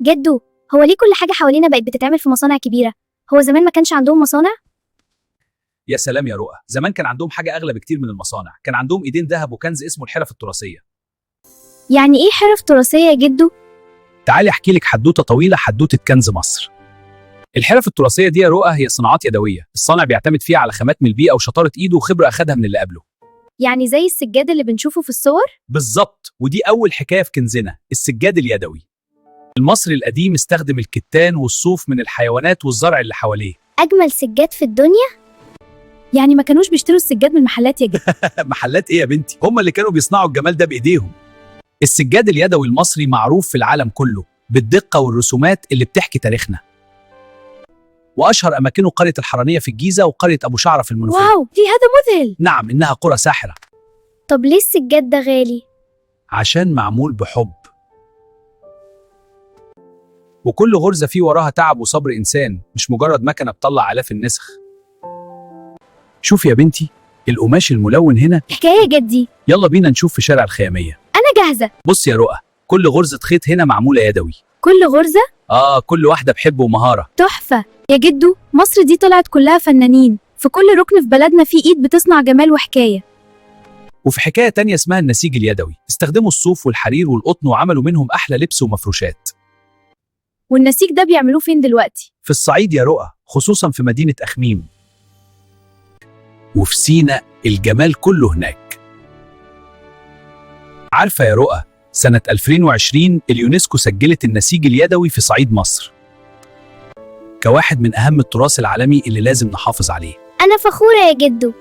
جدو، هو ليه كل حاجة حوالينا بقت بتتعمل في مصانع كبيرة؟ هو زمان ما كانش عندهم مصانع؟ يا سلام يا رؤى، زمان كان عندهم حاجة أغلى بكتير من المصانع، كان عندهم إيدين ذهب وكنز اسمه الحرف التراثية. يعني إيه حرف تراثية يا جدو؟ تعالي أحكي لك حدوتة طويلة، حدوتة كنز مصر. الحرف التراثية دي يا رؤى هي صناعات يدوية، الصانع بيعتمد فيها على خامات من البيئة وشطارة إيده وخبرة أخدها من اللي قبله. يعني زي السجاد اللي بنشوفه في الصور؟ بالظبط، ودي أول حكاية في كنزنا، السجاد اليدوي. المصري القديم استخدم الكتان والصوف من الحيوانات والزرع اللي حواليه. أجمل سجاد في الدنيا؟ يعني ما كانوش بيشتروا السجاد من المحلات يا جدو؟ محلات إيه يا بنتي؟ هم اللي كانوا بيصنعوا الجمال ده بإيديهم. السجاد اليدوي المصري معروف في العالم كله بالدقة والرسومات اللي بتحكي تاريخنا. وأشهر أماكنه قرية الحرانية في الجيزة وقرية أبو شعرة في المنوفية. واو، دي هذا مذهل. نعم، إنها قرى ساحرة. طب ليه السجاد ده غالي؟ عشان معمول بحب، وكل غرزة فيه وراها تعب وصبر إنسان، مش مجرد مكنة بتطلع آلاف النسخ. شوف يا بنتي القماش الملون هنا. حكاية يا جدي. يلا بينا نشوف في شارع الخيامية. أنا جاهزة. بص يا رؤى، كل غرزة خيط هنا معمولة يدوي. كل غرزة؟ كل واحدة بحب ومهارة. تحفة يا جدو، مصر دي طلعت كلها فنانين، في كل ركن في بلدنا في إيد بتصنع جمال وحكاية. وفي حكاية تانية اسمها النسيج اليدوي، استخدموا الصوف والحرير والقطن وعملوا منهم أحلى لبس ومفروشات. والنسيج ده بيعملوه فين دلوقتي؟ في الصعيد يا رؤى، خصوصا في مدينة أخميم. وفي سينا الجمال كله هناك. عارفة يا رؤى، سنة 2020 اليونسكو سجلت النسيج اليدوي في صعيد مصر كواحد من أهم التراث العالمي اللي لازم نحافظ عليه. أنا فخورة يا جدو.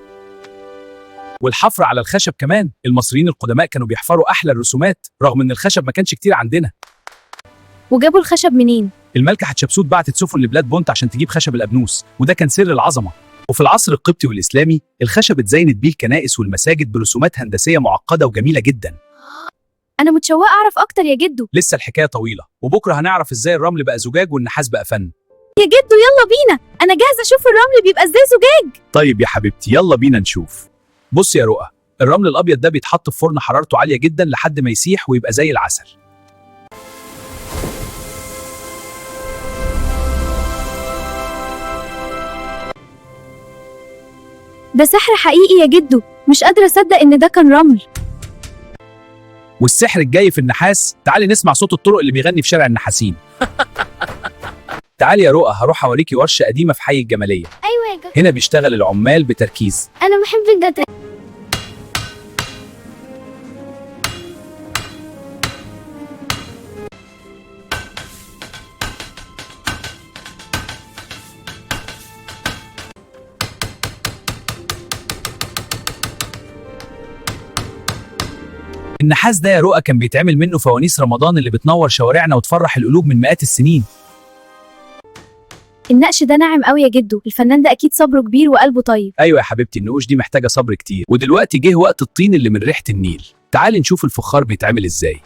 والحفر على الخشب كمان، المصريين القدماء كانوا بيحفروا أحلى الرسومات رغم إن الخشب ما كانش كتير عندنا. وجابوا الخشب منين؟ الملكة حتشبسوت بعتت سفن لبلاد بونت عشان تجيب خشب الأبنوس، وده كان سر العظمة. وفي العصر القبطي والإسلامي الخشب اتزينت بيه الكنائس والمساجد برسومات هندسية معقدة وجميلة جدا. أنا متشوقة أعرف أكتر يا جدو. لسه الحكاية طويلة، وبكرة هنعرف إزاي الرمل بقى زجاج والنحاس بقى فن. يا جدو يلا بينا، أنا جاهزة أشوف الرمل بيبقى إزاي زجاج. طيب يا حبيبتي يلا بينا نشوف. بص يا رؤى، الرمل الأبيض ده بيتحط في فرن حرارته عالية جدا لحد ما يسيح ويبقى زي العسل. ده سحر حقيقي يا جدو، مش قادرة أصدق إن ده كان رمل. والسحر الجاي في النحاس. تعالي نسمع صوت الطرق اللي بيغني في شارع النحاسين. تعالي يا رؤى، هروح أوريكي ورشة قديمة في حي الجمالية. أيوة يا جدو. هنا بيشتغل العمال بتركيز. أنا بحب ده. النحاس ده يا رؤى كان بيتعمل منه فوانيس رمضان اللي بتنور شوارعنا وتفرح القلوب من مئات السنين. النقش ده ناعم قوي يا جدو، الفنان ده أكيد صبره كبير وقلبه طيب. أيوة يا حبيبتي، النقوش دي محتاجة صبر كتير. ودلوقتي جه وقت الطين اللي من ريحة النيل. تعالي نشوف الفخار بيتعمل إزاي.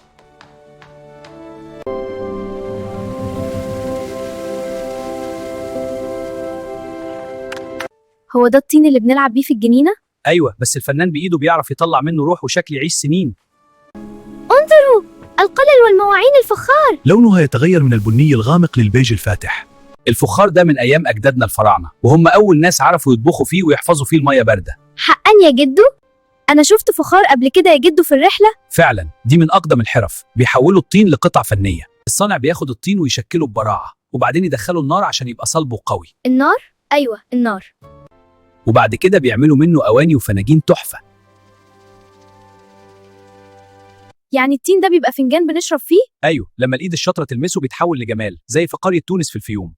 هو ده الطين اللي بنلعب بيه في الجنينة؟ أيوة، بس الفنان بإيده بيعرف يطلع منه روح وشكل يعيش سنين. انظروا، القلل والمواعين الفخار. لونه هيتغير من البني الغامق للبيج الفاتح. الفخار ده من أيام أجدادنا الفراعنة، وهم أول ناس عرفوا يطبخوا فيه ويحفظوا فيه المية باردة. حقا يا جدو؟ أنا شفت فخار قبل كده يا جدو في الرحلة. فعلا، دي من أقدم الحرف، بيحولوا الطين لقطع فنية. الصانع بياخد الطين ويشكله ببراعة، وبعدين يدخله النار عشان يبقى صلب وقوي. النار؟ أيوة النار. وبعد كده بيعملوا منه أواني وفناجين تحفة. يعني الطين ده بيبقى فنجان بنشرب فيه؟ أيوة، لما الإيد الشاطرة تلمسه بيتحول لجمال زي في قرية تونس في الفيوم.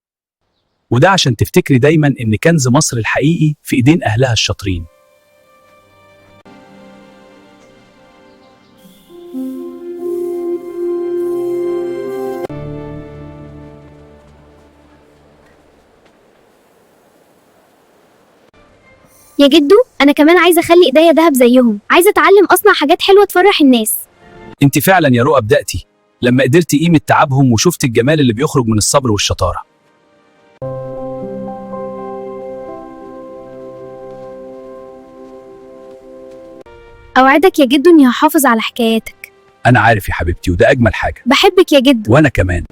وده عشان تفتكري دايما إن كنز مصر الحقيقي في إيدين أهلها الشاطرين. يا جدو، أنا كمان عايزة أخلي إيديا دهب زيهم، عايزة أتعلم أصنع حاجات حلوة تفرح الناس. انت فعلا يا رؤى بدأتي لما قدرتي قيمة تعبهم وشفت الجمال اللي بيخرج من الصبر والشطارة. أوعدك يا جدو إني هحافظ على حكاياتك. أنا عارف يا حبيبتي، وده أجمل حاجة. بحبك يا جدو. وأنا كمان.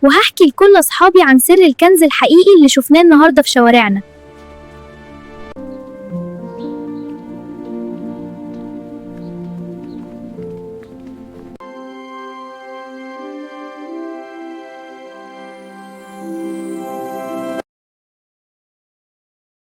وهحكي لكل أصحابي عن سر الكنز الحقيقي اللي شفناه النهاردة في شوارعنا.